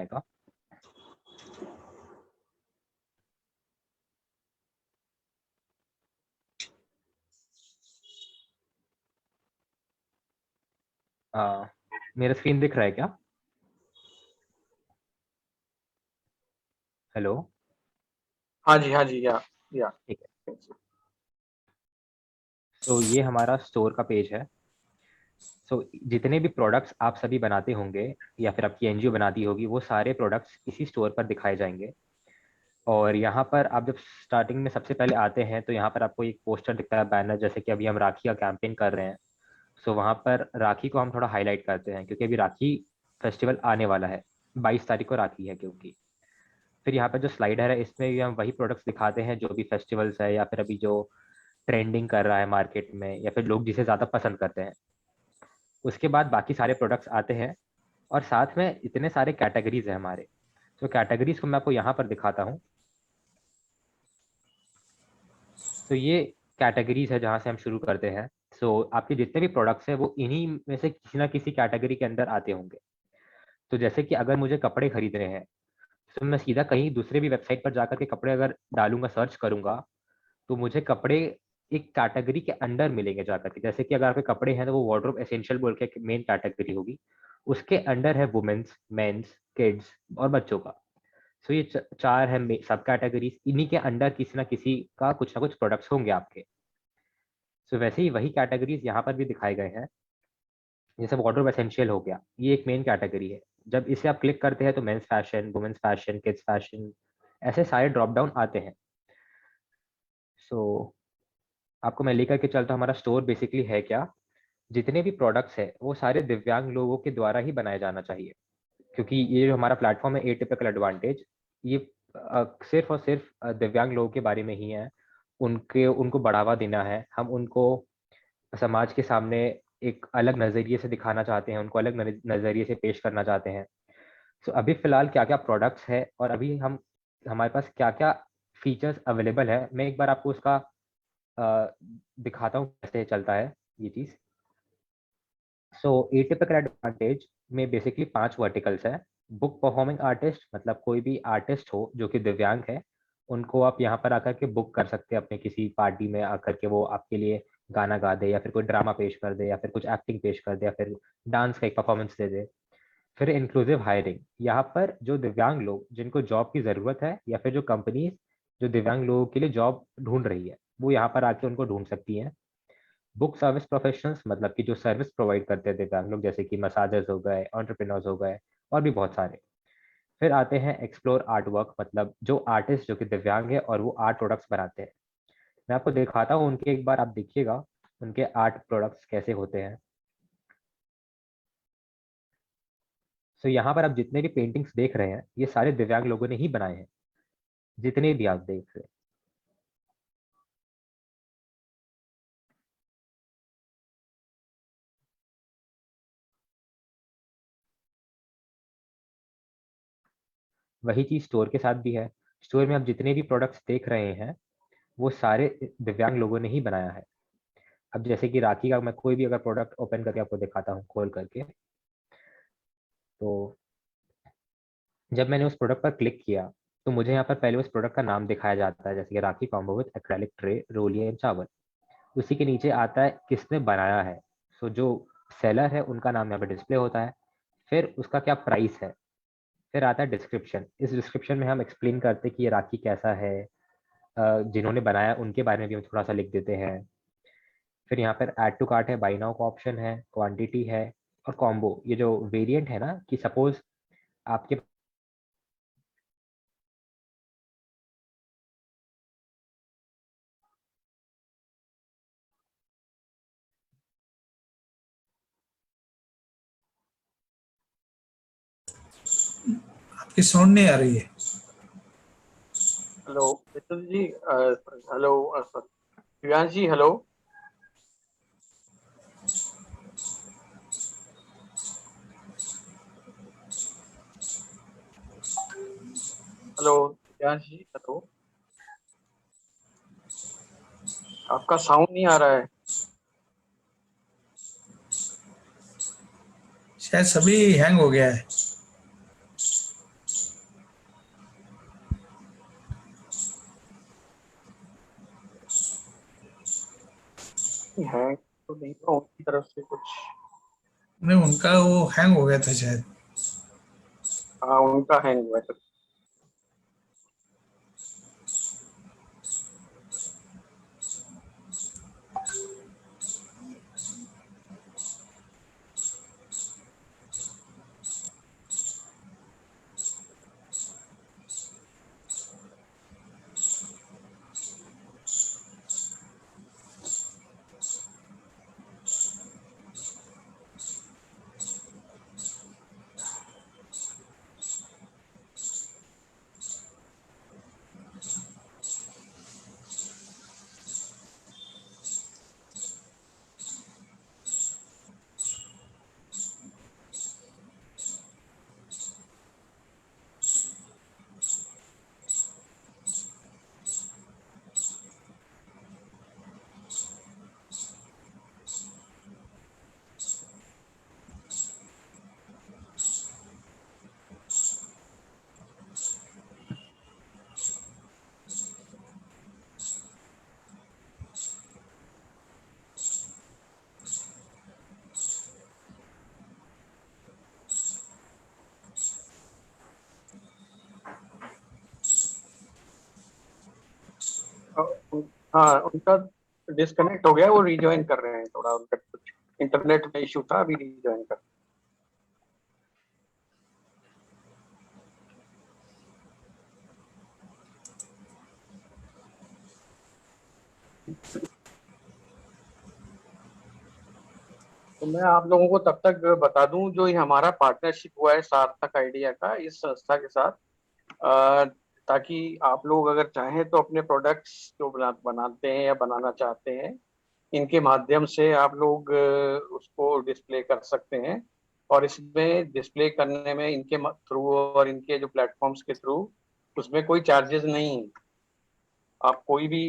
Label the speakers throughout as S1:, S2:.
S1: आएगा। मेरा स्क्रीन दिख रहा है क्या? हेलो।
S2: हाँ जी, या
S1: ठीक है। तो ये हमारा स्टोर का पेज है। जितने भी प्रोडक्ट्स आप सभी बनाते होंगे या फिर आपकी एनजीओ बनाती होगी, वो सारे प्रोडक्ट्स इसी स्टोर पर दिखाए जाएंगे। और यहाँ पर आप जब स्टार्टिंग में सबसे पहले आते हैं तो यहाँ पर आपको एक पोस्टर दिखता है, बैनर, जैसे कि अभी हम राखी का कैंपेन कर रहे हैं। वहाँ पर राखी को हम थोड़ा हाईलाइट करते हैं क्योंकि अभी राखी फेस्टिवल आने वाला है, 22 तारीख को राखी है क्योंकि। फिर यहाँ पर जो स्लाइड है इसमें भी हम वही प्रोडक्ट्स दिखाते हैं जो भी फेस्टिवल्स है या फिर अभी जो ट्रेंडिंग कर रहा है मार्केट में या फिर लोग जिसे ज़्यादा पसंद करते हैं। उसके बाद बाकी सारे प्रोडक्ट्स आते हैं और साथ में इतने सारे कैटेगरीज है हमारे। तो कैटेगरीज को मैं आपको यहाँ पर दिखाता हूँ। तो ये कैटेगरीज है जहाँ से हम शुरू करते हैं। आपके जितने भी प्रोडक्ट्स हैं वो इन्हीं में से किसी ना किसी कैटेगरी के अंदर आते होंगे। तो जैसे कि अगर मुझे कपड़े खरीदने हैं तो मैं सीधा कहीं दूसरे भी वेबसाइट पर जाकर के कपड़े अगर डालूंगा, सर्च करूंगा, तो मुझे कपड़े एक कैटेगरी के अंडर मिलेंगे जाकर के। जैसे कि अगर आपके कपड़े हैं तो वो वार्डरोब एसेंशियल बोल के मेन कैटेगरी होगी, उसके अंडर है वुमेन्स, मेंस, किड्स और बच्चों का। ये चार है सब कैटेगरीज, इन्हीं के अंडर किसी ना किसी का कुछ ना कुछ प्रोडक्ट्स होंगे आपके। वैसे ही वही कैटेगरीज यहाँ पर भी दिखाए गए हैं। जैसे वार्डरोब एसेंशियल हो गया, ये एक मेन कैटेगरी है। जब इसे आप क्लिक करते हैं तो men's fashion, women's fashion, kids fashion, ऐसे सारे ड्रॉप डाउन आते हैं। आपको मैं लेकर के चलता हूँ हमारा स्टोर बेसिकली है क्या। जितने भी प्रोडक्ट्स है वो सारे दिव्यांग लोगों के द्वारा ही बनाया जाना चाहिए, क्योंकि ये जो हमारा प्लेटफॉर्म है एटिपिकल एडवांटेज, ये सिर्फ और सिर्फ दिव्यांग लोगों के बारे में ही है। उनको बढ़ावा देना है, हम उनको समाज के सामने एक अलग नज़रिए से दिखाना चाहते हैं, उनको अलग नज़रिए से पेश करना चाहते हैं। अभी फिलहाल क्या क्या प्रोडक्ट्स है और अभी हमारे पास क्या क्या फीचर्स अवेलेबल है, मैं एक बार आपको उसका दिखाता हूँ कैसे चलता है ये चीज़। एटिपिकल एडवांटेज में बेसिकली 5 वर्टिकल्स है। बुक परफॉर्मिंग आर्टिस्ट, मतलब कोई भी आर्टिस्ट हो जो कि दिव्यांग है, उनको आप यहाँ पर आकर के बुक कर सकते हैं अपने किसी पार्टी में आकर के, वो आपके लिए गाना गा दे या फिर कोई ड्रामा पेश कर दे या फिर कुछ एक्टिंग पेश कर दे या फिर डांस का एक परफॉर्मेंस दे दे। फिर इंक्लूसिव हायरिंग, यहाँ पर जो दिव्यांग लोग जिनको जॉब की ज़रूरत है या फिर जो कंपनीज जो दिव्यांग लोगों के लिए जॉब ढूंढ रही है वो यहाँ पर आके उनको ढूंढ सकती हैं। बुक सर्विस प्रोफेशनल्स, मतलब कि जो सर्विस प्रोवाइड करते हैं दिव्यांग लोग, जैसे कि मसाजर्स हो गए, एंटरप्रेन्योर्स हो गए और भी बहुत सारे। फिर आते हैं एक्सप्लोर आर्ट वर्क, मतलब जो आर्टिस्ट जो कि दिव्यांग है और वो आर्ट प्रोडक्ट्स बनाते हैं। मैं आपको दिखाता हूँ उनके, एक बार आप देखिएगा उनके आर्ट प्रोडक्ट्स कैसे होते हैं। यहाँ पर आप जितने भी पेंटिंग्स देख रहे हैं ये सारे दिव्यांग लोगों ने ही बनाए हैं, जितने भी आप देख रहे हैं। वही चीज स्टोर के साथ भी है। स्टोर में आप जितने भी प्रोडक्ट्स देख रहे हैं वो सारे दिव्यांग लोगों ने ही बनाया है। अब जैसे कि राखी का मैं कोई भी अगर प्रोडक्ट ओपन करके आपको दिखाता हूँ खोल करके, तो जब मैंने उस प्रोडक्ट पर क्लिक किया तो मुझे यहाँ पर पहले उस प्रोडक्ट का नाम दिखाया जाता है, जैसे कि rakhi combo with acrylic tray रोलिए एंड चावल। उसी के नीचे आता है किसने बनाया है। जो सेलर है उनका नाम यहाँ पे डिस्प्ले होता है। फिर उसका क्या प्राइस है। फिर आता है डिस्क्रिप्शन। इस डिस्क्रिप्शन में हम एक्सप्लेन करते हैं कि ये राखी कैसा है, जिन्होंने बनाया उनके बारे में भी हम थोड़ा सा लिख देते हैं। फिर यहाँ पर ऐड टू कार्ट है, बाई नाउ का ऑप्शन है, क्वांटिटी है और कॉम्बो। ये जो वेरिएंट है ना, कि सपोज आपके
S3: आपकी साउंड नहीं आ रही है।
S2: हेलो मित्तल जी, हेलो दिव्यांश जी, हेलो। हेलो दिव्यांश जी, हेलो। आपका साउंड नहीं आ रहा है।
S3: शायद सभी हैंग हो गया है।
S2: हैंग तो नहीं हुआ उनकी तरफ से कुछ?
S3: नहीं, उनका वो हैंग हो गया था शायद।
S2: हाँ, उनका हैंग हुआ था। हाँ, उनका डिस्कनेक्ट हो गया, वो रिज्वाइन कर रहे हैं, थोड़ा उनका कुछ इंटरनेट में इशू था, अभी रिज्वाइन कर। तो मैं आप लोगों को तब तक बता दूं, जो ये हमारा पार्टनरशिप हुआ है सार्थक आइडिया का इस संस्था के साथ, अ, ताकि आप लोग अगर चाहें तो अपने प्रोडक्ट्स जो बनाते हैं या बनाना चाहते हैं, इनके माध्यम से आप लोग उसको डिस्प्ले कर सकते हैं। और इसमें डिस्प्ले करने में इनके थ्रू और इनके जो प्लेटफॉर्म्स के थ्रू उसमें कोई चार्जेस नहीं है। आप कोई भी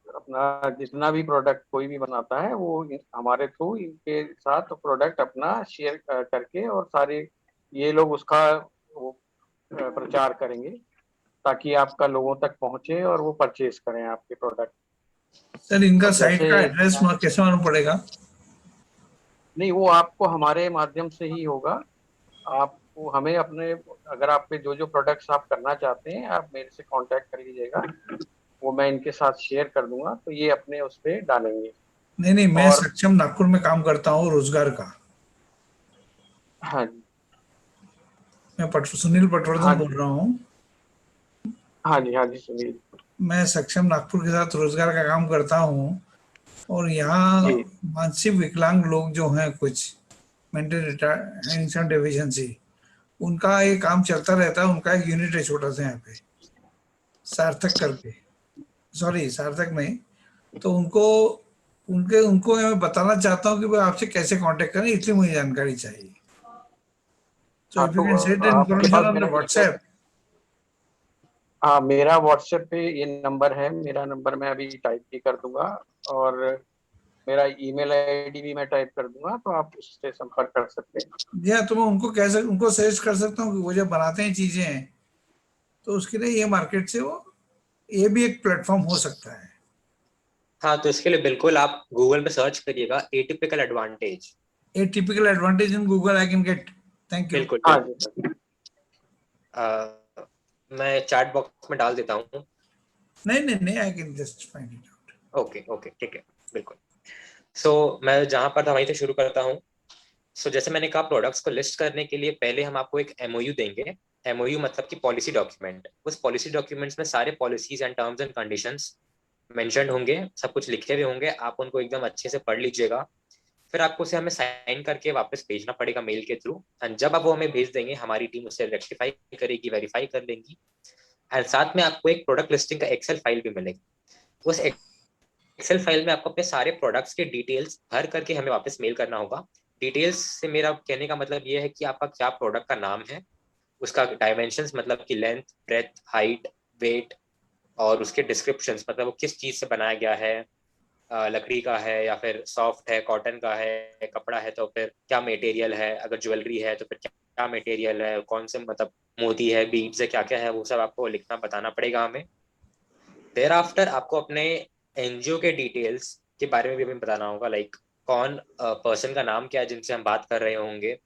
S2: अपना जितना भी प्रोडक्ट कोई भी बनाता है वो हमारे थ्रू इनके साथ प्रोडक्ट अपना शेयर करके और सारे ये लोग उसका वो प्रचार करेंगे, ताकि आपका लोगों तक पहुंचे और वो परचेज करें आपके प्रोडक्ट।
S3: सर, इनका
S2: अब
S3: साइट
S2: जैसे
S3: का एड्रेस कैसे मालूम पड़ेगा?
S2: नहीं, वो आपको हमारे माध्यम से ही होगा। आपको हमें अपने अगर आप पे जो जो प्रोडक्ट्स आप करना चाहते हैं आप मेरे से कांटेक्ट कर लीजिएगा, वो मैं इनके साथ शेयर कर दूंगा, तो ये अपने उस पे डालेंगे।
S3: नहीं नहीं, मैं
S2: और
S3: सक्षम नागपुर में काम करता हूँ रोजगार का।
S2: हाँ जी,
S3: मैं सुनील
S2: हाँ
S3: पटवर्धन बोल
S2: जी,
S3: रहा हूँ।
S2: हाँ जी, हाँ जी सुनील।
S3: मैं सक्षम नागपुर के साथ रोजगार का काम करता हूँ। और यहाँ
S2: जी,
S3: मानसिक विकलांग लोग जो हैं, कुछ मेंटल रिटार्डेशन डेफिशिएंसी, उनका ये काम चलता रहता है। उनका एक यूनिट है छोटा सा यहाँ पे, सार्थक करके। सॉरी, सार्थक नहीं। तो उनको उनके उनको मैं बताना चाहता हूँ कि भाई आपसे कैसे कांटेक्ट करें, इसलिए मुझे जानकारी चाहिए। So
S2: हाँ
S3: if you
S2: तो
S3: can send the
S2: आपके
S3: information
S2: पास
S3: on the
S2: मेरा ईमेल?
S3: WhatsApp.
S2: हाँ, मेरा व्हाट्सएप पे ये नंबर है, मेरा नंबर मैं अभी टाइप भी कर दूंगा, और मेरा ईमेल आईडी भी मैं टाइप कर दूंगा, तो आप उससे संपर्क कर सकते हैं।
S3: जी हाँ, तो मैं उनको कैसे उनको सजेस्ट कर सकता हूँ कि वो जब बनाते हैं चीजें, तो उसके लिए ये मार्केट से वो ये भी एक प्लेटफॉर्म हो सकता है।
S4: हाँ, तो इसके लिए बिल्कुल आप गूगल पे सर्च करिएगा atypical advantage.
S3: A typical advantage in Google I can get. Thank you.
S4: बिल्कुल
S2: हाँ
S4: बिल्कुल।
S2: जी सर।
S4: मैं चैट बॉक्स में डाल देता हूँ।
S3: नहीं नहीं नहीं, I can just find it out.
S4: Okay okay, ठीक है, बिल्कुल। सो मैं जहाँ पर था वहीं से शुरू करता हूँ। सो जैसे मैंने कहा, प्रोडक्ट्स को लिस्ट करने के लिए पहले हम आपको एक एमओयू देंगे। एमओयू मतलब कि पॉलिसी डॉक्यूमेंट। उस पॉलिसी डॉक्यूमेंट्स में सारे policies and terms and conditions mentioned होंगे, सब कुछ लिखे हुए होंगे। आप उनको एकदम अच्छे से पढ़ लीजिएगा। फिर आपको उसे हमें साइन करके वापस भेजना पड़ेगा मेल के थ्रू। एंड जब आप वो हमें भेज देंगे, हमारी टीम उसे रेक्टिफाई करेगी, वेरीफाई कर लेंगी। एंड साथ में आपको एक प्रोडक्ट लिस्टिंग का एक्सेल फाइल भी मिलेगी। उस एक्सेल फाइल में आपको अपने सारे प्रोडक्ट्स के डिटेल्स भर करके हमें वापस मेल करना होगा। डिटेल्स से मेरा कहने का मतलब ये है कि आपका क्या प्रोडक्ट का नाम है, उसका डायमेंशंस मतलब कि लेंथ, ब्रेथ, हाइट, वेट, और उसके डिस्क्रिप्शंस मतलब वो किस चीज से बनाया गया है, लकड़ी का है या फिर सॉफ्ट है, कॉटन का है, कपड़ा है तो फिर क्या मटेरियल है, अगर ज्वेलरी है तो फिर क्या मटेरियल है, कौन से मतलब मोती है, बीड्स है, क्या क्या है, वो सब आपको लिखना बताना पड़ेगा हमें। देयर आफ्टर आपको अपने एनजीओ के डिटेल्स के बारे में भी हमें बताना होगा, लाइक कौन पर्सन का नाम क्या है जिनसे हम बात कर रहे होंगे,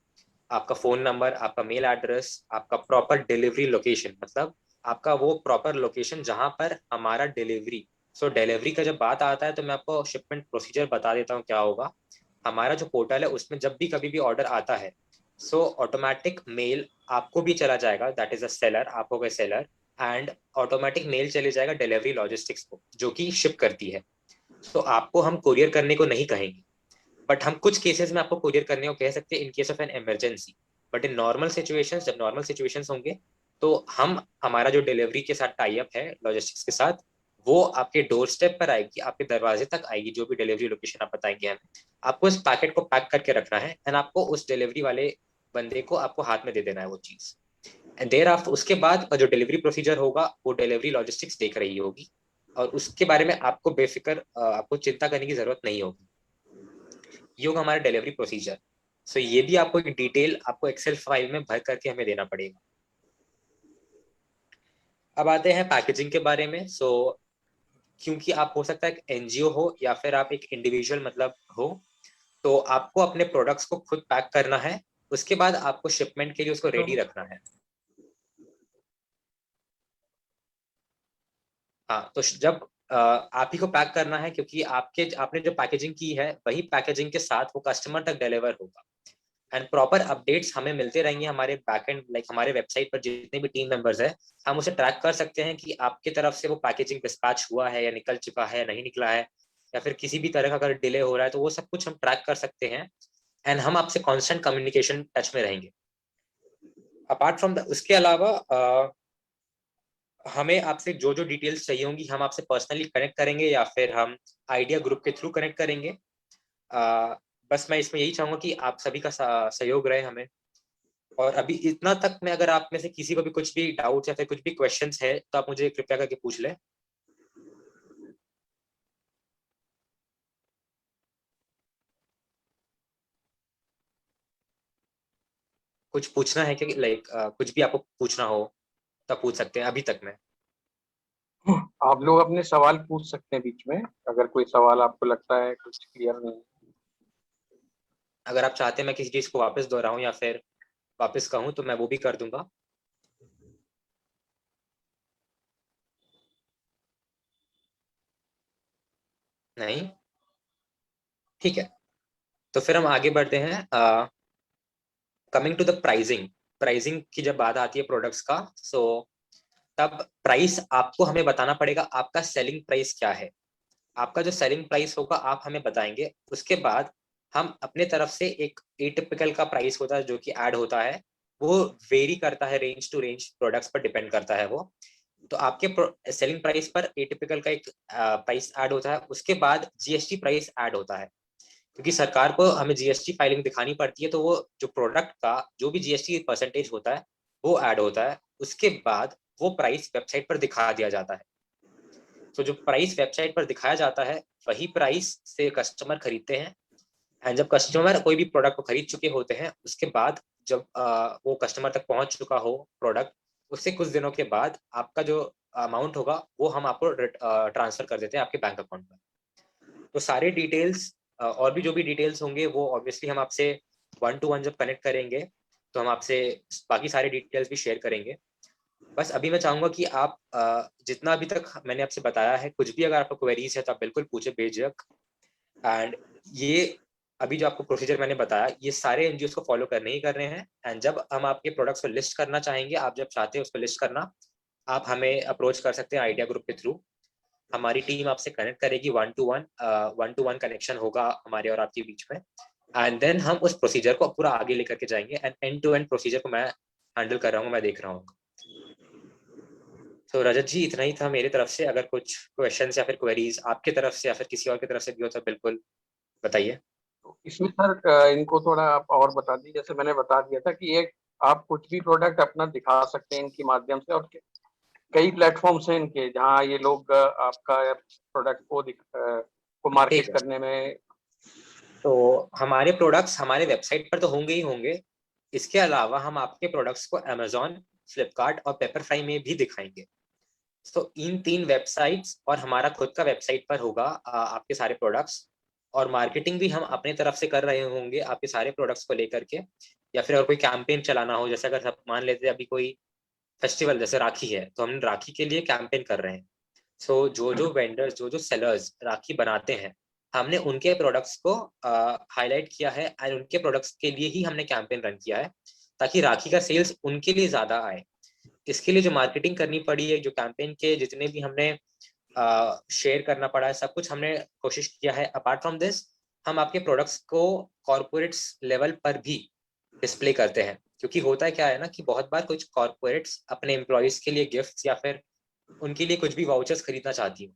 S4: आपका फोन नंबर, आपका मेल एड्रेस, आपका प्रॉपर डिलीवरी लोकेशन, मतलब आपका वो प्रॉपर लोकेशन जहां पर हमारा डिलीवरी। सो डिलीवरी का जब बात आता है तो मैं आपको शिपमेंट प्रोसीजर बता देता हूँ क्या होगा। हमारा जो पोर्टल है उसमें जब भी कभी भी ऑर्डर आता है, सो ऑटोमेटिक मेल आपको भी चला जाएगा, दैट इज अ सेलर, आप हो गए सेलर, एंड ऑटोमेटिक मेल चले जाएगा डिलीवरी लॉजिस्टिक्स को जो कि शिप करती है। तो आपको हम कुरियर करने को नहीं कहेंगे, बट हम कुछ केसेस में आपको कुरियर करने को कह सकते हैं in case of an emergency. But in normal situations, जब नॉर्मल सिचुएशंस होंगे तो हम, हमारा जो डिलीवरी के साथ टाई अप है लॉजिस्टिक्स के साथ, वो आपके डोर स्टेप पर आएगी, आपके दरवाजे तक आएगी, जो भी डिलीवरी लोकेशन आप बताएंगे हमें। आपको इस पैकेट को पैक करके रखना है एंड आपको उस डिलीवरी वाले बंदे को आपको हाथ में दे देना है वो चीज। एंड देर आफ्टर, उसके बाद जो डिलीवरी प्रोसीजर होगा वो डिलीवरी लॉजिस्टिक्स देख रही होगी, और उसके बारे में आपको बेफिक्र, आपको चिंता करने की जरूरत नहीं होगी। ये होगा हमारा डिलीवरी प्रोसीजर। सो ये भी आपको एक डिटेल आपको एक्सेल फाइल में भर करके हमें देना पड़ेगा। अब आते हैं पैकेजिंग के बारे में। सो क्योंकि आप हो सकता है एक एनजीओ हो या फिर आप एक इंडिविजुअल मतलब हो, तो आपको अपने प्रोडक्ट्स को खुद पैक करना है, उसके बाद आपको शिपमेंट के लिए उसको रेडी रखना है। हाँ, तो जब आप ही को पैक करना है, क्योंकि आपने जो पैकेजिंग की है वही पैकेजिंग के साथ वो कस्टमर तक डिलीवर होगा। एंड प्रॉपर अपडेट्स हमें मिलते रहेंगे हमारे बैकएंड, लाइक हमारे वेबसाइट पर जितने भी टीम मेंबर्स हैं, हम उसे ट्रैक कर सकते हैं कि आपके तरफ से वो पैकेजिंग डिस्पैच हुआ है या निकल चुका है या नहीं निकला है, या फिर किसी भी तरह का अगर डिले हो रहा है तो वो सब कुछ हम ट्रैक कर सकते हैं। एंड हम आपसे कांस्टेंट कम्युनिकेशन टच में रहेंगे। अपार्ट फ्रॉम उसके अलावा हमें आपसे जो जो डिटेल्स चाहिए होंगी हम आपसे पर्सनली कनेक्ट करेंगे या फिर हम आइडिया ग्रुप के थ्रू कनेक्ट करेंगे। बस मैं इसमें यही चाहूंगा कि आप सभी का सहयोग रहे हमें। और अभी इतना तक में अगर आप में से किसी को भी कुछ भी डाउट या फिर कुछ भी क्वेश्चंस है तो आप मुझे कृपया करके पूछ लें। कुछ पूछना है क्या, लाइक कुछ भी आपको पूछना हो तब पूछ सकते हैं अभी तक में।
S2: आप लोग अपने सवाल पूछ सकते हैं बीच में, अगर कोई सवाल आपको लगता है कुछ क्लियर नहीं।
S4: अगर आप चाहते हैं मैं किसी चीज को वापस दोहराऊं या फिर वापस कहूं तो मैं वो भी कर दूंगा। नहीं, ठीक है, तो फिर हम आगे बढ़ते हैं। Coming to the pricing, pricing की जब बात आती है प्रोडक्ट्स का, सो तब प्राइस आपको हमें बताना पड़ेगा, आपका सेलिंग प्राइस क्या है। आपका जो सेलिंग प्राइस होगा आप हमें बताएंगे, उसके बाद हम अपने तरफ से एक एटिपिकल का प्राइस होता है जो कि ऐड होता है, वो वेरी करता है, रेंज टू रेंज प्रोडक्ट्स पर डिपेंड करता है वो। तो आपके सेलिंग प्राइस पर एटिपिकल का एक प्राइस ऐड होता है, उसके बाद जीएसटी प्राइस ऐड होता है, क्योंकि सरकार को हमें जीएसटी फाइलिंग दिखानी पड़ती है, तो वो जो प्रोडक्ट का जो भी जीएसटी परसेंटेज होता है वो ऐड होता है। उसके बाद वो प्राइस वेबसाइट पर दिखा दिया जाता है। तो जो प्राइस वेबसाइट पर दिखाया जाता है वही प्राइस से कस्टमर खरीदते हैं। एंड जब कस्टमर कोई भी प्रोडक्ट को खरीद चुके होते हैं, उसके बाद जब वो कस्टमर तक पहुंच चुका हो प्रोडक्ट, उससे कुछ दिनों के बाद आपका जो अमाउंट होगा वो हम आपको ट्रांसफर कर देते हैं आपके बैंक अकाउंट पर। तो सारे डिटेल्स और भी जो भी डिटेल्स होंगे वो ऑब्वियसली हम आपसे 1-to-1 जब कनेक्ट करेंगे तो हम आपसे बाकी सारे डिटेल्स भी शेयर करेंगे। बस अभी मैं चाहूंगा कि आप जितना अभी तक मैंने आपसे बताया है, कुछ भी अगर आपको क्वेरीज है तो आप बिल्कुल पूछे बेझिझक। एंड ये अभी जो आपको प्रोसीजर मैंने बताया ये सारे एनजीओ को फॉलो करने ही करने हैं। एंड जब हम आपके प्रोडक्ट्स को लिस्ट करना चाहेंगे, आप जब चाहते हैं उसको लिस्ट करना, आप हमें अप्रोच कर सकते हैं आइडिया ग्रुप के थ्रू। हमारी टीम आपसे कनेक्ट करेगी, 1-to-1 कनेक्शन होगा हमारे और आपके बीच में। एंड देन हम उस प्रोसीजर को पूरा आगे लेकर के जाएंगे। And end to end procedure को मैं हैंडल कर रहा हूँ, मैं देख रहा हूँ। तो रजत जी इतना ही था मेरी तरफ से। अगर कुछ क्वेश्चंस या फिर क्वेरीज आपके तरफ से या फिर किसी और की तरफ से भी हो तो बिल्कुल बताइए।
S2: तो इसमें सर इनको थोड़ा आप और बता दीजिए, जैसे मैंने बता दिया था कि एक आप कुछ भी प्रोडक्ट अपना दिखा सकते हैं इनके माध्यम से, और कई प्लेटफॉर्म्स हैं इनके जहाँ ये लोग आपका प्रोडक्ट को
S4: ठीक
S2: मार्केट
S4: है,
S2: करने में।
S4: तो हमारे प्रोडक्ट्स हमारे वेबसाइट पर तो होंगे ही होंगे, इसके अलावा हम आपके प्रोडक्ट्स को अमेजोन, फ्लिपकार्ट और पेपरफ्राई में भी दिखाएंगे। तो इन 3 वेबसाइट्स और हमारा खुद का वेबसाइट पर होगा आपके सारे प्रोडक्ट्स, और मार्केटिंग भी हम अपने तरफ से कर रहे होंगे आपके सारे प्रोडक्ट्स को लेकर के। या फिर अगर कोई कैंपेन चलाना हो, जैसे अगर सब मान लेते हैं अभी कोई फेस्टिवल जैसे राखी है, तो हम राखी के लिए कैंपेन कर रहे हैं। सो जो वेंडर्स, जो सेलर्स राखी बनाते हैं, हमने उनके प्रोडक्ट्स को हाईलाइट किया है और उनके प्रोडक्ट्स के लिए ही हमने कैंपेन रन किया है, ताकि राखी का सेल्स उनके लिए ज्यादा आए। इसके लिए जो मार्केटिंग करनी पड़ी है, जो कैंपेन के जितने भी हमने शेयर करना पड़ा है, सब कुछ हमने कोशिश किया है। अपार्ट फ्रॉम दिस, हम आपके प्रोडक्ट्स को कॉर्पोरेट्स लेवल पर भी डिस्प्ले करते हैं, क्योंकि होता है क्या है ना कि बहुत बार कुछ कॉर्पोरेट्स अपने एम्प्लॉयज के लिए गिफ्ट्स या फिर उनके लिए कुछ भी वाउचर्स खरीदना चाहती हूँ।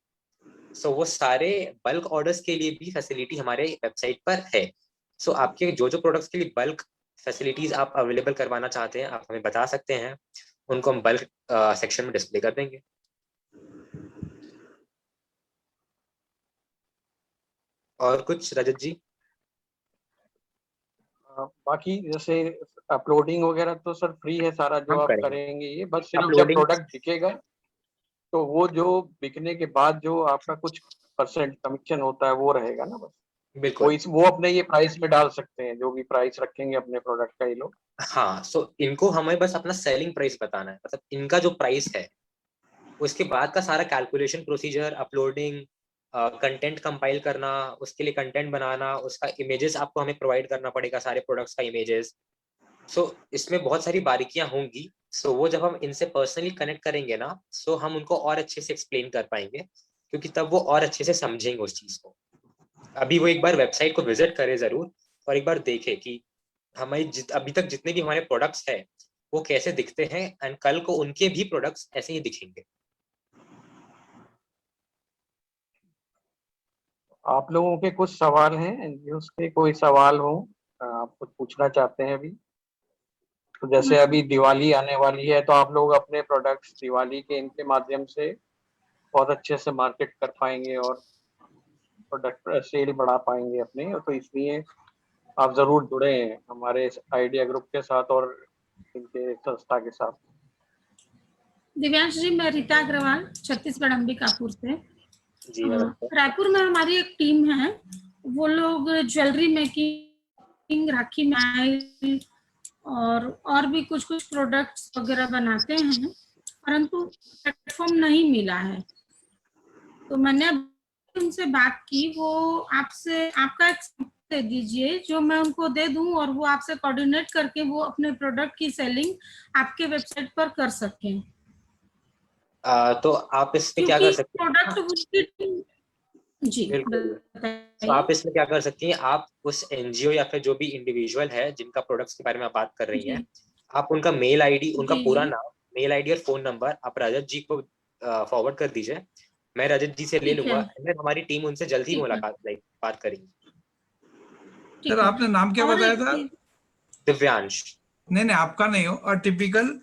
S4: सो वो सारे बल्क ऑर्डर्स के लिए भी फैसिलिटी हमारे वेबसाइट पर है। सो आपके जो प्रोडक्ट्स के लिए बल्क फैसिलिटीज आप अवेलेबल करवाना चाहते हैं, आप हमें बता सकते हैं, उनको हम बल्क सेक्शन में डिस्प्ले कर देंगे। और कुछ रजत जी?
S2: बाकी जैसे अपलोडिंग वगैरह तो सर फ्री है सारा जो
S4: हम
S2: आप
S4: करेंगे
S2: करेंगे, ये बस सिर्फ जब
S4: अपलोडिंग।
S2: प्रोडक्ट बिकेगा तो वो जो बिकने के बाद जो आपका कुछ परसेंट कमीशन होता है वो रहेगा ना बस।
S4: बिल्कुल।
S2: वो अपने ये प्राइस में डाल सकते हैं, जो भी प्राइस रखेंगे अपने प्रोडक्ट का ये लोग।
S4: हाँ, सो इनको हमें बस अपना सेलिंग प्राइस बताना है, मतलब इनका जो प्राइस है, उसके बाद का सारा calculation procedure, uploading, content compile करना, उसके लिए कंटेंट बनाना, उसका इमेजेस आपको हमें प्रोवाइड करना पड़ेगा, सारे प्रोडक्ट्स का इमेजेस। सो इसमें बहुत सारी बारीकियां होंगी। सो वो जब हम इनसे पर्सनली कनेक्ट करेंगे ना, सो हम उनको और अच्छे से एक्सप्लेन कर पाएंगे, क्योंकि तब वो और अच्छे से समझेंगे उस चीज को। अभी वो एक बार वेबसाइट को विजिट करे जरूर, और एक बार देखे कि हमारी अभी तक जितने भी हमारे प्रोडक्ट्स हैं वो कैसे दिखते हैं, एंड कल को उनके भी प्रोडक्ट्स ऐसे ही दिखेंगे।
S2: आप लोगों के कुछ सवाल हैं एनजीओस के, कोई सवाल हो आप कुछ पूछना चाहते हैं अभी? तो जैसे अभी दिवाली आने वाली है, तो आप लोग अपने प्रोडक्ट्स दिवाली के इनके माध्यम से बहुत अच्छे से मार्केट कर पाएंगे और प्रोडक्ट सेल बढ़ा पाएंगे अपने। तो इसलिए आप जरूर जुड़े हैं हमारे आइडिया ग्रुप के साथ और इनके संस्था के साथ।
S5: दिव्यांश जी, मैं रीता अग्रवाल छत्तीसगढ़ अंबिकापुर से।
S4: जी
S5: रायपुर में हमारी एक टीम है, वो लोग ज्वेलरी मेकिंग, राखी माइल और भी कुछ प्रोडक्ट्स वगैरह बनाते हैं, परंतु प्लेटफॉर्म नहीं मिला है। तो मैंने उनसे बात की, वो आपसे आपका एक दे दीजिए जो मैं उनको दे दूं, और वो आपसे कोऑर्डिनेट करके वो अपने प्रोडक्ट की सेलिंग आपके वेबसाइट पर कर सकें।
S4: तो आप इसमें क्या कर सकते हैं?
S5: प्रोडक्ट जी
S4: तो आप इसमें क्या कर सकती हैं, आप उस एनजीओ या फिर जो भी इंडिविजुअल है जिनका प्रोडक्ट्स के बारे में आप बात कर रही हैं, आप उनका मेल आईडी, उनका पूरा नाम, मेल आईडी और फोन नंबर आप रजत जी को फॉरवर्ड कर दीजिए। मैं रजत जी से ले लूंगा, हमारी टीम उनसे जल्दी मुलाकात बात करेंगी।
S3: सर आपने नाम क्या बताया था?
S4: दिव्यांश।
S3: नहीं, आपका नहीं हो, atypical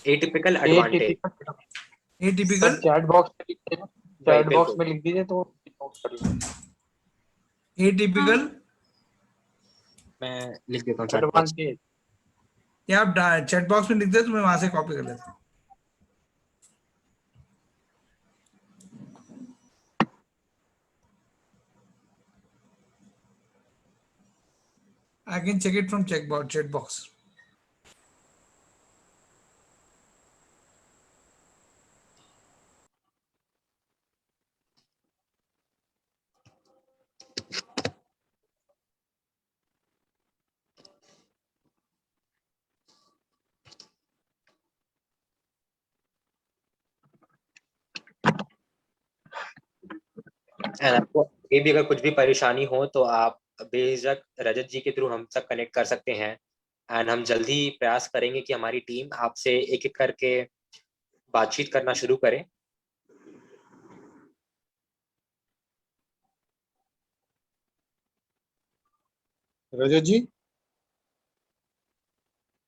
S4: atypical advantage.
S3: Atypical
S2: chat box में लिख दीजिए तो
S3: एटिपिकल
S4: मैं लिख देता हूँ
S2: एडवांटेज।
S3: या आप चैट बॉक्स में लिख दे तो मैं वहां से कॉपी कर लेता हूँ। I can check it from chat box.
S4: आपको ये भी अगर कुछ भी परेशानी हो तो आप बेझिझक रजत जी के थ्रू हमसे कनेक्ट कर सकते हैं, एंड हम जल्दी प्रयास करेंगे कि हमारी टीम आपसे एक एक करके बातचीत करना शुरू करे।
S6: रजत जी?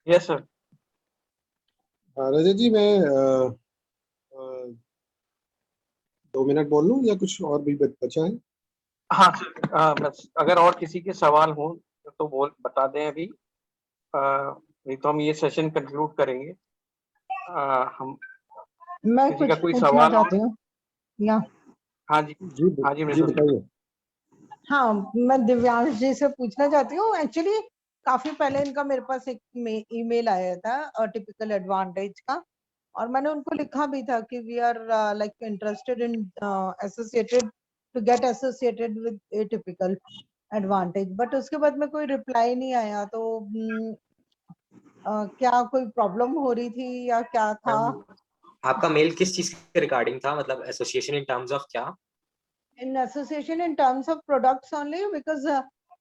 S2: Yes sir.
S6: रजत जी, मैं 2 मिनट बोल लूं या कुछ और भी बचा है?
S2: हाँ सर, बस अगर और किसी के सवाल हो तो बता दें अभी, नहीं तो हम ये सेशन कंक्लूड करेंगे। हम
S7: मैं
S2: किसी
S7: कुछ
S2: का कोई
S7: पूछना
S2: सवाल?
S7: चाहती हूँ या
S2: हाँ जी
S6: जी
S2: मृदुल।
S6: बताइए।
S7: हाँ, मैं दिव्यांश जी से पूछना चाहती हूँ। एक्चुअली काफी पहले इनका मेरे पास एक ईमेल आया था टिपिकल एडवांटेज का, और मैंने उनको लिखा भी था कि we are like interested in associated to get associated with atypical advantage, but उसके बाद में कोई रिप्लाई नहीं आया। तो क्या कोई प्रॉब्लम हो रही थी या क्या था?
S4: आपका मेल किस चीज के रिगार्डिंग था, मतलब एसोसिएशन इन टर्म्स ऑफ क्या?
S7: In association in terms of products only, because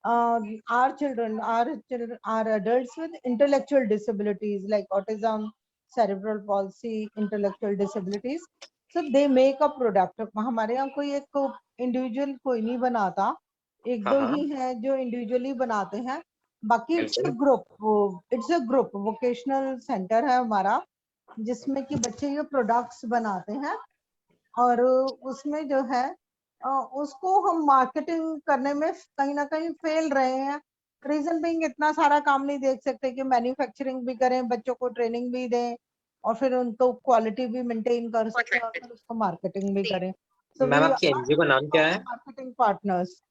S7: our children are adults with intellectual disabilities like autism, cerebral palsy, intellectual disabilities, so they make a product. हमारे यहाँ कोई एक individual कोई नहीं बनाता, एक दो ही है जो इंडिविजुअली बनाते हैं, बाकी it's a group vocational centre है हमारा, जिसमें कि बच्चे ये प्रोडक्ट्स बनाते हैं, और उसमें जो है उसको हम मार्केटिंग करने में कहीं ना कहीं फेल रहे हैं। रीजन बीइंग इतना सारा काम नहीं देख सकते कि मैन्युफैक्चरिंग भी करें, बच्चों को ट्रेनिंग भी दें, और फिर उनको क्वालिटी भी मेंटेन कर सकें, और फिर उसको मार्केटिंग भी करें। सो
S4: मैम
S7: वी
S4: आपकी एनजीओ का नाम क्या है?
S7: Marketing partners.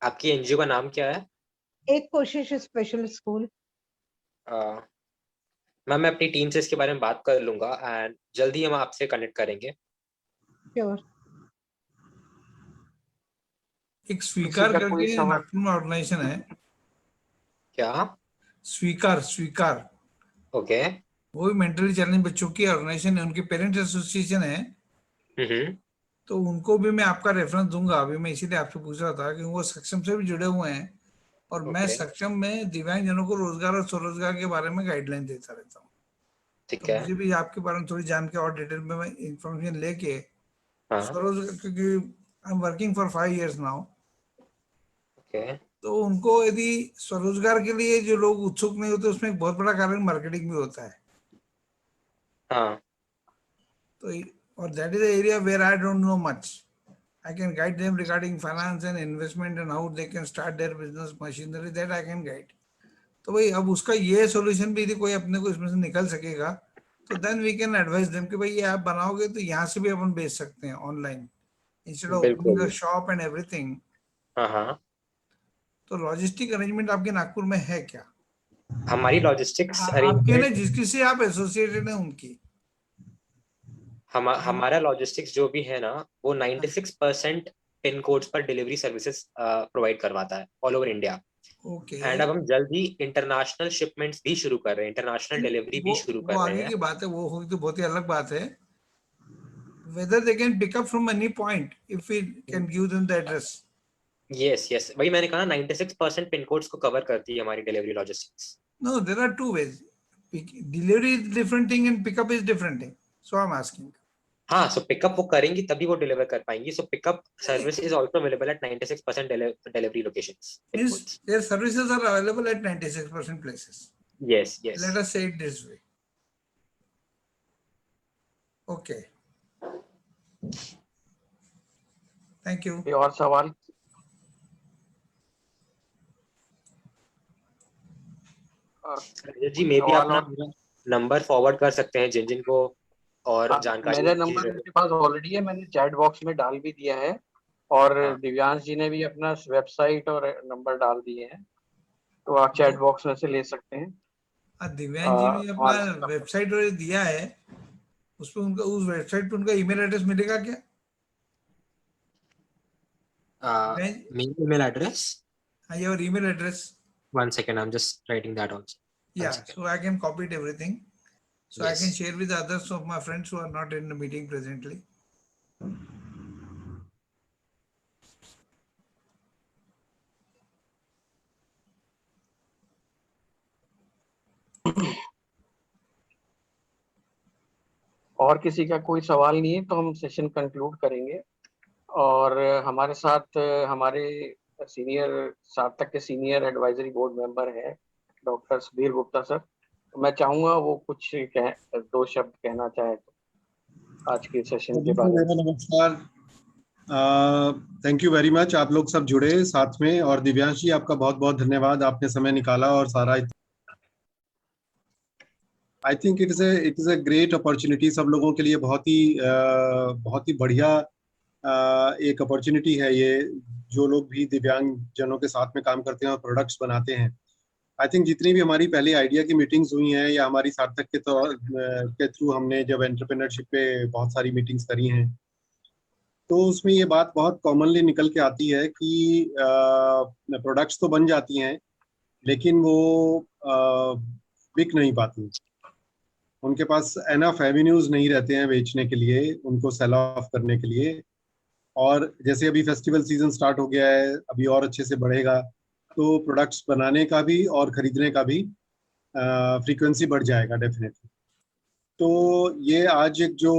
S4: आपकी एनजीओ का नाम क्या है?
S7: एक कोशिश स्पेशल स्कूल।
S4: मैम मैं अपनी टीम से इसके बारे में बात कर लूंगा एंड जल्दी हम आपसे कनेक्ट करेंगे।
S7: श्योर।
S3: एक स्वीकार करके नागपुर में ऑर्गेनाइजेशन है।
S4: क्या?
S3: स्वीकार
S4: ओके।
S3: वो भी मेंटली चैलेंज बच्चों की ऑर्गेनाइजेशन है, उनके पेरेंट्स एसोसिएशन है। तो उनको भी मैं आपका रेफरेंस दूंगा। अभी मैं इसीलिए आपसे पूछ रहा था कि वो सक्षम से भी जुड़े हुए हैं, और मैं सक्षम में दिव्यांग जनों को रोजगार और स्वरोजगार के बारे में गाइडलाइन देता रहता हूँ।
S4: ठीक
S3: तो
S4: है।
S3: मुझे भी आपके बारे में थोड़ी जान के और डिटेल में मैं इंफॉर्मेशन लेके स्वरोजगार, क्योंकि I am working for 5 years now, तो उनको यदि स्वरोजगार के लिए जो लोग उत्सुक नहीं होते, उसमें एक बहुत बड़ा कारण मार्केटिंग भी होता है।
S4: हाँ।
S3: तो और that is the area where I don't know much. I can guide them regarding finance and investment and how they can start their business machinery, that I can guide. तो भाई अब उसका ये सॉल्यूशन भी यदि कोई अपने को इसमें से निकल सकेगा, तो then we can advise them कि भाई ये आप बनाओगे तो यहाँ से भी अपन बेच सकते हैं online, instead of opening a shop and everything.
S4: हाँ।
S3: तो लॉजिस्टिक अरेंजमेंट आपके नागपुर में है क्या?
S4: हमारी लॉजिस्टिक्स
S3: आपके ना जिसकी से आप एसोसिएटेड हैं उनकी।
S4: हमारा लॉजिस्टिक्स जो भी है ना, वो 96% पिन कोड्स पर डिलीवरी सर्विसेज प्रोवाइड करवाता है ऑल ओवर इंडिया। एंड अब हम जल्द ही इंटरनेशनल शिपमेंट्स भी शुरू कर रहे हैं, इंटरनेशनल डिलीवरी भी शुरू कर रहे हैं।
S3: आगे की बात है, वो होगी तो बहुत ही अलग बात है। Whether they can pick up from any point if we can give them the address.
S4: Yes, वही मैंने कहा, 96% पिन कोड्स को कवर करती है हमारी delivery logistics.
S3: No, there are two ways. Delivery is different thing and pickup is different thing. So I'm asking.
S4: हाँ, so pickup वो करेंगी तभी वो डिलीवर कर पाएंगी। So pickup service is also available at 96% delivery locations.
S3: Means their services are available at 96% places.
S4: Yes.
S3: Let us say it this way. Okay. Thank you.
S2: और सवाल?
S4: जी मे भी अपना नंबर फॉरवर्ड कर सकते हैं जिन को और जानकारी।
S2: मेरा नंबर मेरे पास ऑलरेडी है, मैंने चैट बॉक्स में डाल भी दिया है, और दिव्यांश जी ने भी अपना वेबसाइट और नंबर डाल दिए हैं, तो आप चैट बॉक्स में से ले सकते हैं।
S3: दिव्यांश जी ने अपना वेबसाइट और दिया है, उस पे उनका, उस वेबसाइट पे उनका ईमेल एड्रेस मिलेगा क्या?
S4: मेरा email address?
S3: Your email address?
S4: 1 second, I'm just writing that also.
S3: Yeah, so I can copy it everything. So
S4: Yes.
S3: I can share with others of my friends who are not in the meeting presently.
S2: और किसी का कोई सवाल नहीं है तो हम session conclude करेंगे। और हमारे साथ हमारे सीनियर सार्थक के सीनियर एडवाइजरी बोर्ड मेंबर है डॉक्टर सुधीर गुप्ता सर, तो मैं चाहूंगा वो कुछ 2 शब्द कहना चाहे तो आज के सेशन के बारे में।
S6: नमस्कार, थैंक यू वेरी मच। आप लोग सब जुड़े साथ में, और दिव्यांश जी आपका बहुत बहुत धन्यवाद, आपने समय निकाला और सारा I think it is a great opportunity, सब लोगों के लिए बहुत ही बढ़िया एक अपॉर्चुनिटी है ये, जो लोग भी दिव्यांग जनों के साथ में काम करते हैं और प्रोडक्ट्स बनाते हैं। आई थिंक जितनी भी हमारी पहले आइडिया की मीटिंग्स हुई हैं या हमारी सार्थक के थ्रू हमने जब एंटरप्रेन्योरशिप पे बहुत सारी मीटिंग्स करी हैं, तो उसमें ये बात बहुत कॉमनली निकल के आती है कि प्रोडक्ट्स तो बन जाती हैं लेकिन वो बिक नहीं पाती, उनके पास एनफ एवेन्यूज नहीं रहते हैं बेचने के लिए, उनको सेल ऑफ करने के लिए। और जैसे अभी फेस्टिवल सीजन स्टार्ट हो गया है, अभी और अच्छे से बढ़ेगा, तो प्रोडक्ट्स बनाने का भी और खरीदने का भी फ्रीक्वेंसी बढ़ जाएगा डेफिनेटली। तो ये आज एक जो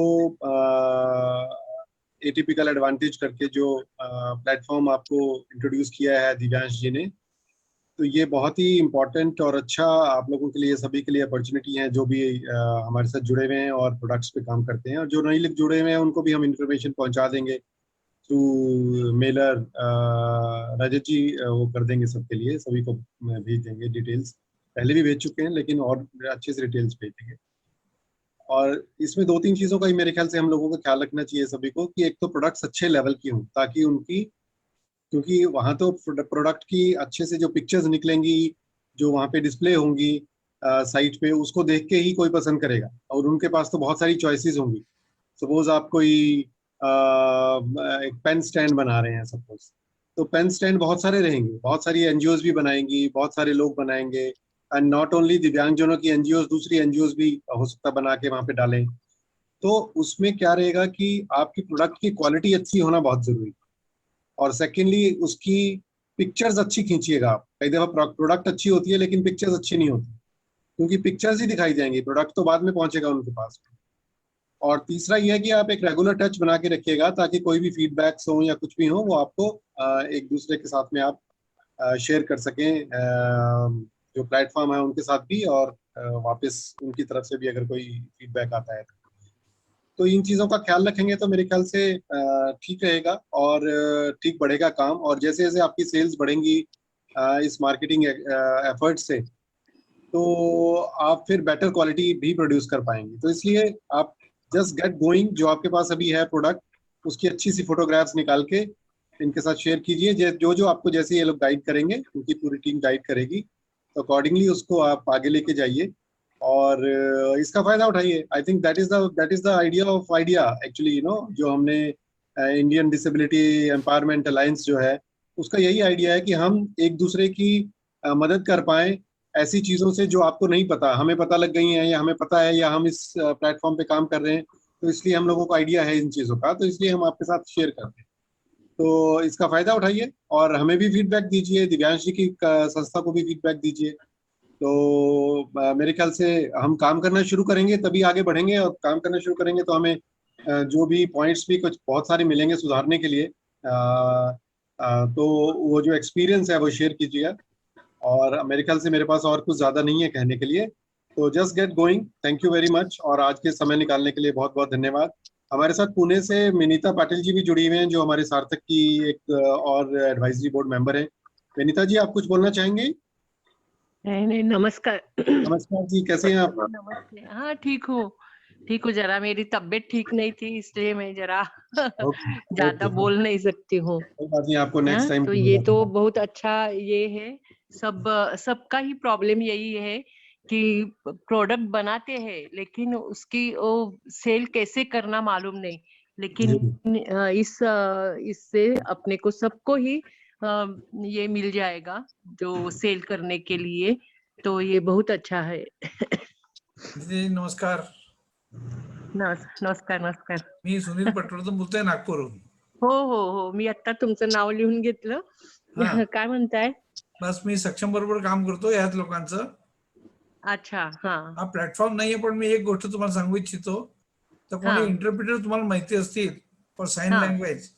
S6: एटिपिकल एडवांटेज करके जो प्लेटफॉर्म आपको इंट्रोड्यूस किया है दिव्यांश जी ने, तो ये बहुत ही इम्पोर्टेंट और अच्छा आप लोगों के लिए, सभी के लिए अपॉर्चुनिटी है जो भी हमारे साथ जुड़े हुए हैं और प्रोडक्ट्स पे काम करते हैं। और जो नए लोग जुड़े हुए हैं उनको भी हम इंफॉर्मेशन पहुंचा देंगे थ्रू मेलर, रजत जी वो कर देंगे सबके लिए, सभी को भेज देंगे डिटेल्स, पहले भी भेज चुके हैं लेकिन और अच्छे से डिटेल्स भेज देंगे। और इसमें 2-3 चीज़ों का ही मेरे ख्याल से हम लोगों को ख्याल रखना चाहिए सभी को, कि एक तो प्रोडक्ट्स अच्छे लेवल की हों, ताकि उनकी, क्योंकि वहाँ तो प्रोडक्ट की अच्छे से जो पिक्चर्स निकलेंगी, जो वहाँ पे डिस्प्ले होंगी साइट पे, उसको देख के ही कोई पसंद करेगा। और उनके पास तो बहुत सारी चॉइसेस होंगी। सपोज आप कोई एक पेन स्टैंड बना रहे हैं सपोज, तो पेन स्टैंड बहुत सारे रहेंगे, बहुत सारी एनजीओज भी बनाएंगी, बहुत सारे लोग बनाएंगे, एंड नॉट ओनली दिव्यांगजनों की एनजीओज, दूसरी एनजीओज भी हो सकता है बना के वहाँ पे डालें। तो उसमें क्या रहेगा कि आपकी प्रोडक्ट की क्वालिटी अच्छी होना बहुत जरूरी है। और सेकेंडली उसकी पिक्चर्स अच्छी खींचिएगा आप। कई दफा प्रोडक्ट अच्छी होती है लेकिन पिक्चर्स अच्छी नहीं होती, क्योंकि पिक्चर्स ही दिखाई जाएंगी, प्रोडक्ट तो बाद में पहुंचेगा उनके पास। और तीसरा ये है कि आप एक रेगुलर टच बना के रखिएगा, ताकि कोई भी फीडबैक्स हो या कुछ भी हो वो आपको एक दूसरे के साथ में आप शेयर कर सकें, जो प्लेटफॉर्म है उनके साथ भी, और वापस उनकी तरफ से भी अगर कोई फीडबैक आता है तो इन चीज़ों का ख्याल रखेंगे तो मेरे ख्याल से ठीक रहेगा और ठीक बढ़ेगा काम। और जैसे जैसे आपकी सेल्स बढ़ेंगी इस मार्केटिंग एफर्ट से, तो आप फिर बेटर क्वालिटी भी प्रोड्यूस कर पाएंगे। तो इसलिए आप जस्ट गेट गोइंग, जो आपके पास अभी है प्रोडक्ट, उसकी अच्छी सी फोटोग्राफ्स निकाल के इनके साथ शेयर कीजिए। जो आपको जैसे ये लोग गाइड करेंगे, उनकी पूरी टीम गाइड करेगी, तो अकॉर्डिंगली उसको आप आगे लेके जाइए और इसका फायदा उठाइए। I think that is the idea of idea actually, you know, जो हमने इंडियन डिसेबिलिटी एम्पावरमेंट अलायंस जो है, उसका यही आइडिया है कि हम एक दूसरे की मदद कर पाए ऐसी चीज़ों से जो आपको नहीं पता, हमें पता लग गई हैं या हमें पता है या हम इस प्लेटफॉर्म पे काम कर रहे हैं, तो इसलिए हम लोगों को आइडिया है इन चीज़ों का, तो इसलिए हम आपके साथ शेयर करते हैं। तो इसका फायदा उठाइए और हमें भी फीडबैक दीजिए, दिव्यांश जी की संस्था को भी फीडबैक दीजिए। तो मेरे ख्याल से हम काम करना शुरू करेंगे तभी आगे बढ़ेंगे, और काम करना शुरू करेंगे तो हमें जो भी पॉइंट्स भी कुछ बहुत सारे मिलेंगे सुधारने के लिए, तो वो जो एक्सपीरियंस है वो शेयर कीजिएगा। और मेरे ख्याल से मेरे पास और कुछ ज़्यादा नहीं है कहने के लिए, तो just get going. Thank you very much, और आज के समय निकालने के लिए बहुत बहुत धन्यवाद। हमारे साथ पुणे से विनीता पाटिल जी भी जुड़ी हुए हैं, जो हमारे सार्थक की एक और एडवाइजरी बोर्ड मेंबर है। विनीता जी, आप कुछ बोलना चाहेंगे?
S8: नहीं, नमस्कार।
S6: नमस्कार जी, कैसे हैं आप?
S8: नमस्ते। हाँ, ठीक हूँ। जरा मेरी तबीयत ठीक नहीं थी, इसलिए मैं जरा ज्यादा बोल नहीं सकती हूँ।
S6: आपको नेक्स्ट टाइम।
S8: तो ये तो बहुत अच्छा ये है, सबका ही प्रॉब्लम यही है कि प्रोडक्ट बनाते हैं लेकिन उसकी वो सेल कैसे करना मालूम नहीं। लेकिन इससे अपने को सबको ही ये मिल जाएगा जो सेल करने के लिए, तो ये बहुत अच्छा है।
S3: जी नमस्कार.
S8: नमस्कार.
S3: मी सुनील पटवर्धन बोलतोय नागपूरहून.
S8: हो मी आता तुमचं नाव लिहून घेतलं. काय म्हणताय?
S3: बस मी सक्षम बरोबर काम करतो याच लोकांचं.
S8: अच्छा.
S3: हा प्लॅटफॉर्म नाहीये, पण मी एक गोष्ट तुम्हाला सांगू इच्छितो. तर कोणी इंटरप्रिटर तुम्हाला माहिती असतील फॉर साइन लँग्वेज,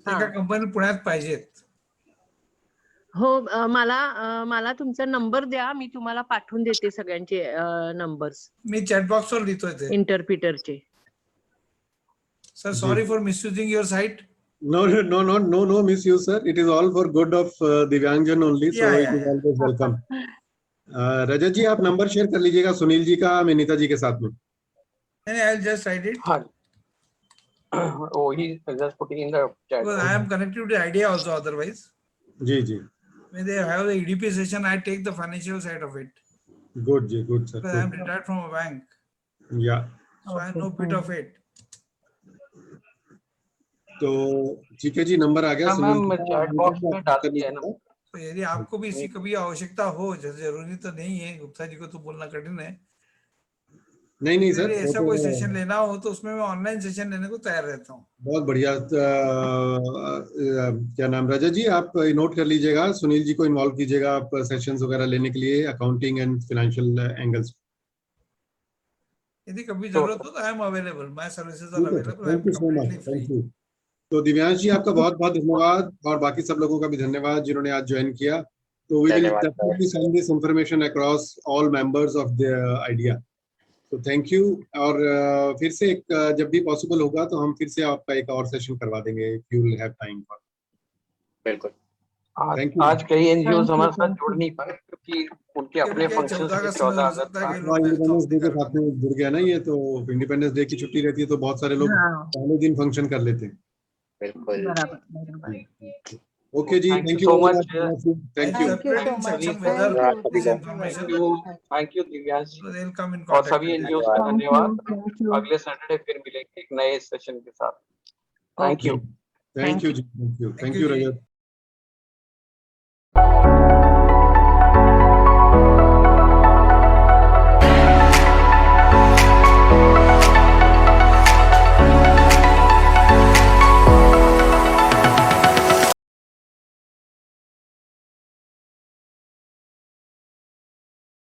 S3: एका कंपनी पुण्यात पाहिजेत.
S8: हो, मला तुमचा नंबर द्या, मी तुम्हाला पाठवून देते सगळ्यांचे नंबर्स.
S3: मी चॅट बॉक्स वर लिहितोय ते
S8: इंटरप्रिटरचे.
S3: Sir sorry for misusing your site.
S6: No misuse, sir. It is all for good of Divyangjan only, so it is always welcome. रजत जी आप नंबर शेयर कर लीजिएगा सुनील जी का विनीता जी के साथ में।
S3: And I'll just write it.
S2: हाँ oh he just putting in the chat.
S3: Because I am connected to the idea also otherwise.
S6: जी जी
S3: When they have the EDP session, I take the financial side of it.
S6: Good जी good sir
S3: Because I am retired from a bank.
S6: या
S3: So I know bit of it.
S6: तो ठीक है जी number आ गया
S2: हाँ
S6: Sunil
S2: ma'am
S6: जी का।
S2: Chat box में डाल दिया है ना।
S3: तो यदि आपको भी इसकी कभी आवश्यकता हो, जैसे जरूरी तो नहीं है, गुप्ता जी को तो बोलना कठिन है,
S6: नहीं नहीं सर
S3: यदि
S6: वो
S3: ऐसा कोई
S6: तो
S3: सेशन लेना हो तो उसमें मैं ऑनलाइन सेशन लेने को तैयार रहता हूँ।
S6: बहुत बढ़िया क्या नाम रजत जी आप नोट कर लीजिएगा सुनील जी को इन्वॉल्व कीजिएगा आप सेशंस वगैरह लेने के लिए अकाउंटिंग एंड फाइनेंशियल एंगल्स।
S3: यदि कभी जरूरत हो तो I am available, my services are available, I am
S6: thank you so much
S3: completely free.
S6: Thank you. तो दिव्यांश जी आपका बहुत बहुत धन्यवाद और बाकी सब लोगों का भी धन्यवाद जिन्होंने आज ज्वाइन किया। तो वी विल
S4: धन्यवाद,
S6: definitely send this information across all members of the idea. तो थैंक यू और फिर से एक जब भी पॉसिबल होगा तो हम फिर से आपका एक और सेशन करवा देंगे if you will have time for.
S4: बिल्कुल।
S2: आज कई एनजीओज हमारे साथ जुड़ नहीं पाए क्योंकि उनके अपने
S3: क्योंकि
S2: फंक्शंस
S3: 14
S2: थे
S3: अगस्त में
S2: 14
S3: हो
S2: अगस्त
S3: सकता है कि
S6: हाँ,
S3: लोग
S6: इंडिपेंडेंस डे के साथ में जुड़ गया ना ये, तो इंडिपेंडेंस डे की छुट्टी रहती है तो बहुत सारे लोग पहले दिन फंक्शन कर लेते हैं।
S4: बिल्कुल।
S6: ओके जी
S2: Thank you
S6: thank you
S2: so much.
S6: Thank you.
S7: Thank you so much.
S3: Section
S7: Thank
S3: whether
S7: you.
S3: this
S7: Thank
S3: information,
S7: you.
S2: Thank you Divyansh
S3: so they'll come in
S2: और
S3: contact
S2: सभी
S3: with you.
S2: एनजीओ का धन्यवाद। अगले Saturday फिर मिलेंगे एक नए session के साथ। Thank you.
S6: थैंक यू जी थैंक यू
S3: Thank you, जी।
S6: रजत।